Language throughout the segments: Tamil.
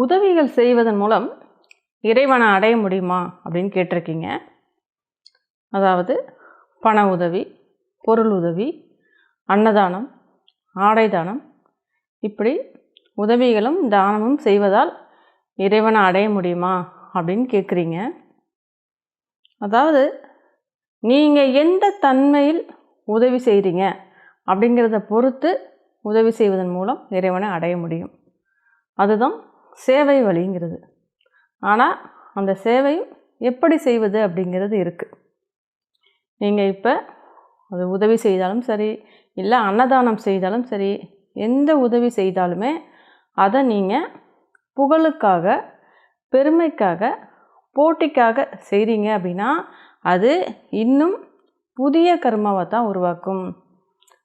உதவிகள் செய்வதன் மூலம் இறைவனை அடைய முடியுமா அப்படின்னு கேட்டிருக்கீங்க. அதாவது பண உதவி, பொருள் உதவி, அன்னதானம், ஆடை தானம், இப்படி உதவிகளும் தானமும் செய்வதால் இறைவனை அடைய முடியுமா அப்படின்னு கேட்குறீங்க. அதாவது நீங்கள் எந்த தன்மையில் உதவி செய்கிறீங்க அப்படிங்கிறத பொறுத்து உதவி செய்வதன் மூலம் இறைவனை அடைய முடியும். அதுதான் சேவை வழிங்கிறது. ஆனால் அந்த சேவை எப்படி செய்வது அப்படிங்கிறது இருக்குது. நீங்கள் இப்போ அது உதவி செய்தாலும் சரி, இல்லை அன்னதானம் செய்தாலும் சரி, எந்த உதவி செய்தாலுமே அதை நீங்கள் புகழுக்காக, பெருமைக்காக, போட்டிக்காக செய்கிறீங்க அப்படின்னா அது இன்னும் புதிய கர்மாவை தான் உருவாக்கும்.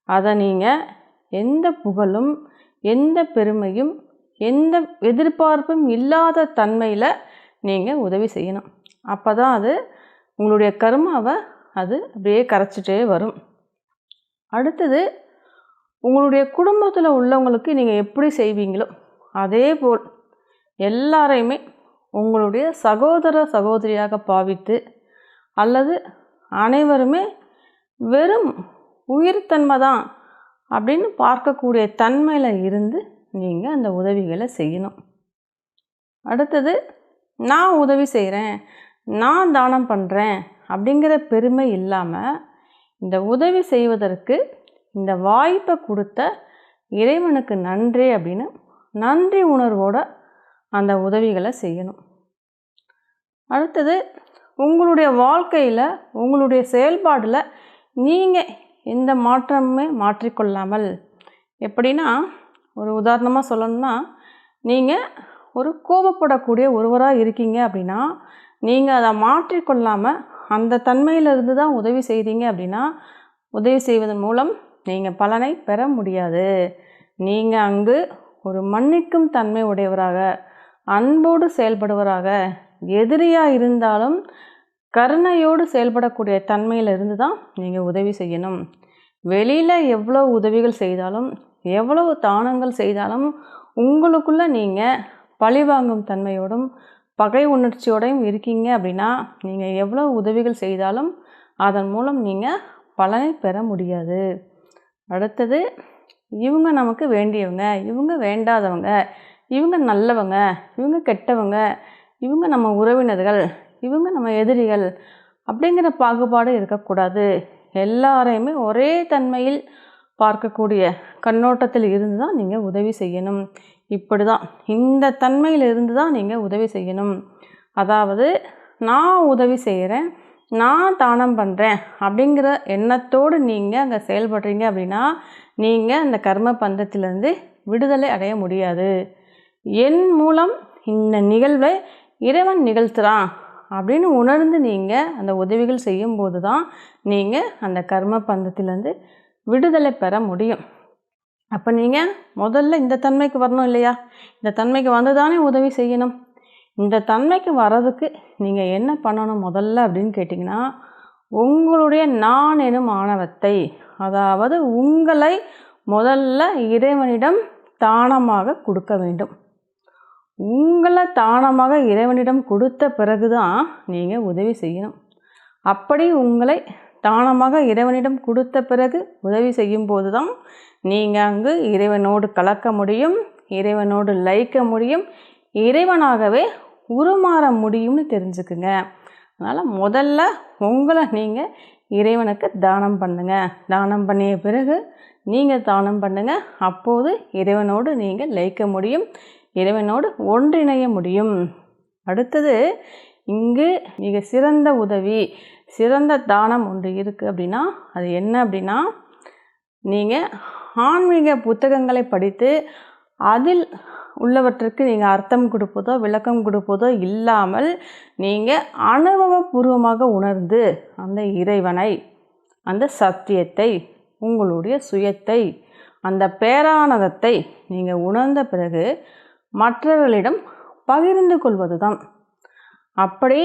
அதை நீங்கள் எந்த புகழும், எந்த பெருமையும், எந்த எதிர்பார்ப்பும் இல்லாத தன்மையில் நீங்கள் உதவி செய்யணும். அப்போ தான் அது உங்களுடைய கர்மாவை அது அப்படியே கரைச்சிட்டே வரும். அடுத்தது, உங்களுடைய குடும்பத்தில் உள்ளவங்களுக்கு நீங்கள் எப்படி செய்வீங்களோ அதே போல் எல்லாரையுமே உங்களுடைய சகோதர சகோதரியாக பாவித்து, அல்லது அனைவருமே வெறும் உயிர்த்தன்மை தான் அப்படின்னு பார்க்கக்கூடிய தன்மையில் இருந்து நீங்கள் அந்த உதவிகளை செய்யணும். அடுத்தது, நான் உதவி செய்கிறேன், நான் தானம் பண்ணுறேன் அப்படிங்கிற பெருமை இல்லாமல் இந்த உதவி செய்வதற்கு இந்த வாய்ப்பை கொடுத்த இறைவனுக்கு நன்றி அப்படின்னு நன்றி உணர்வோடு அந்த உதவிகளை செய்யணும். அடுத்தது, உங்களுடைய வாழ்க்கையில், உங்களுடைய செயல்பாடில் நீங்கள் எந்த மாற்றமுமே மாற்றிக்கொள்ளாமல், எப்படின்னா ஒரு உதாரணமாக சொல்லணும்னா, நீங்கள் ஒரு கோபப்படக்கூடிய ஒருவராக இருக்கீங்க அப்படின்னா நீங்கள் அதை மாற்றிக்கொள்ளாமல் அந்த தன்மையிலிருந்து தான் உதவி செய்கிறீங்க அப்படின்னா உதவி செய்வதன் மூலம் நீங்கள் பலனை பெற முடியாது. நீங்கள் அங்கு ஒரு மன்னிக்கும் தன்மை உடையவராக, அன்போடு செயல்படுவராக, எதிரியாக இருந்தாலும் கருணையோடு செயல்படக்கூடிய தன்மையிலிருந்து தான் நீங்கள் உதவி செய்யணும். வெளியில் எவ்வளோ உதவிகள் செய்தாலும், எவ்வளவு தானங்கள் செய்தாலும் உங்களுக்குள்ளே நீங்கள் பழிவாங்கும் தன்மையோடும் பகை உணர்ச்சியோடையும் இருக்கீங்க அப்படின்னா நீங்கள் எவ்வளோ உதவிகள் செய்தாலும் அதன் மூலம் நீங்கள் பலனை பெற முடியாது. அடுத்தது, இவங்க நமக்கு வேண்டியவங்க, இவங்க வேண்டாதவங்க, இவங்க நல்லவங்க, இவங்க கெட்டவங்க, இவங்க நம்ம உறவினர்கள், இவங்க நம்ம எதிரிகள் அப்படிங்கிற பாகுபாடு இருக்கக்கூடாது. எல்லாரையுமே ஒரே தன்மையில் பார்க்கக்கூடிய கண்ணோட்டத்தில் இருந்து தான் நீங்கள் உதவி செய்யணும். இப்படி தான், இந்த தன்மையில் இருந்து தான் நீங்கள் உதவி செய்யணும். அதாவது நான் உதவி செய்கிறேன், நான் தானம் பண்ணுறேன் அப்படிங்கிற எண்ணத்தோடு நீங்கள் அங்கே செயல்படுறீங்க அப்படின்னா நீங்கள் அந்த கர்ம பந்தத்திலேருந்து விடுதலை அடைய முடியாது. என் மூலம் இந்த நிகழ்வை இறைவன் நிகழ்த்துறான் அப்படின்னு உணர்ந்து நீங்கள் அந்த உதவிகள் செய்யும்போது தான் நீங்கள் அந்த கர்ம பந்தத்திலேருந்து விடுதலை பெற முடியும். அப்போ நீங்கள் முதல்ல இந்த தன்மைக்கு வரணும் இல்லையா? இந்த தன்மைக்கு வந்து தானே உதவி செய்யணும். இந்த தன்மைக்கு வர்றதுக்கு நீங்கள் என்ன பண்ணணும் முதல்ல அப்படின்னு கேட்டிங்கன்னா, உங்களுடைய நான் எனும் ஆணவத்தை, அதாவது உங்களை முதல்ல இறைவனிடம் தானமாக கொடுக்க வேண்டும். உங்களை தானமாக இறைவனிடம் கொடுத்த பிறகு தான் நீங்கள் உதவி செய்யணும். அப்படி உங்களை தானமாக இறைவனிடம் கொடுத்த பிறகு உதவி செய்யும்போது தான் நீங்கள் அங்கு இறைவனோடு கலக்க முடியும், இறைவனோடு லயிக்க முடியும், இறைவனாகவே உருமாற முடியும்னு தெரிஞ்சுக்குங்க. அதனால் முதல்ல உங்களை நீங்கள் இறைவனுக்கு தானம் பண்ணுங்கள். தானம் பண்ணிய பிறகு நீங்கள் தானம் பண்ணுங்கள். அப்போது இறைவனோடு நீங்கள் லயிக்க முடியும், இறைவனோடு ஒன்றிணைய முடியும். அடுத்தது, இங்கு மிக சிறந்த உதவி, சிறந்த தானம் ஒன்று இருக்குது அப்படின்னா அது என்ன அப்படின்னா, நீங்கள் ஆன்மீக புத்தகங்களை படித்து அதில் உள்ளவற்றுக்கு நீங்கள் அர்த்தம் கொடுப்பதோ விளக்கம் கொடுப்பதோ இல்லாமல் நீங்கள் அனுபவபூர்வமாக உணர்ந்து அந்த இறைவனை, அந்த சத்தியத்தை, உங்களுடைய சுயத்தை, அந்த பேரானந்தத்தை நீங்கள் உணர்ந்த பிறகு மற்றவர்களிடம் பகிர்ந்து கொள்வது தான். அப்படி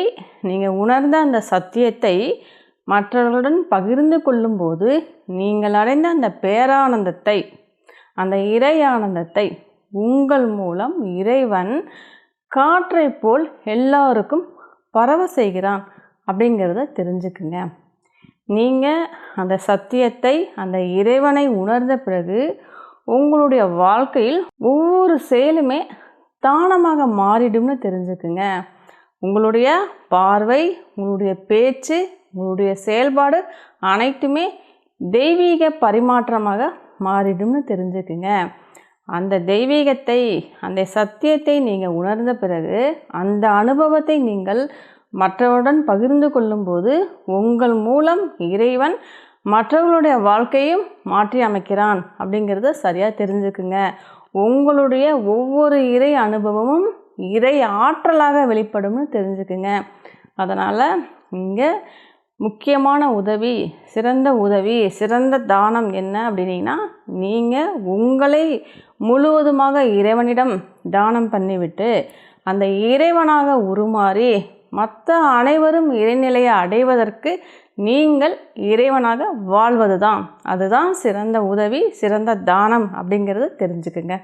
நீங்கள் உணர்ந்த அந்த சத்தியத்தை மற்றவர்களுடன் பகிர்ந்து கொள்ளும்போது நீங்கள் அடைந்த அந்த பேரானந்தத்தை, அந்த இறை ஆனந்தத்தை உங்கள் மூலம் இறைவன் காற்றை போல் எல்லாருக்கும் பரவ செய்கிறான் அப்படிங்கிறத தெரிஞ்சுக்குங்க. நீங்கள் அந்த சத்தியத்தை, அந்த இறைவனை உணர்ந்த பிறகு உங்களுடைய வாழ்க்கையில் ஒவ்வொரு செயலுமே தானமாக மாறிடும்னு தெரிஞ்சுக்குங்க. உங்களுடைய பார்வை, உங்களுடைய பேச்சு, உங்களுடைய செயல்பாடு அனைத்துமே தெய்வீக பரிமாற்றமாக மாறிடும்னு தெரிஞ்சுக்குங்க. அந்த தெய்வீகத்தை, அந்த சத்தியத்தை நீங்கள் உணர்ந்த பிறகு அந்த அனுபவத்தை நீங்கள் மற்றவருடன் பகிர்ந்து கொள்ளும்போது உங்கள் மூலம் இறைவன் மற்றவர்களுடைய வாழ்க்கையும் மாற்றி அமைக்கிறான் அப்படிங்கிறத சரியாக தெரிஞ்சுக்குங்க. உங்களுடைய ஒவ்வொரு இறை அனுபவமும் இறை ஆற்றலாக வெளிப்படும்னு தெரிஞ்சுக்குங்க. அதனால் இங்கே முக்கியமான உதவி, சிறந்த உதவி, சிறந்த தானம் என்ன அப்படின்னா, நீங்கள் உங்களை முழுவதுமாக இறைவனிடம் தானம் பண்ணிவிட்டு அந்த இறைவனாக உருமாறி மற்ற அனைவரும் இறைநிலையை அடைவதற்கு நீங்கள் இறைவனாக வாழ்வது தான். அதுதான் சிறந்த உதவி, சிறந்த தானம் அப்படிங்கிறது தெரிஞ்சுக்குங்க.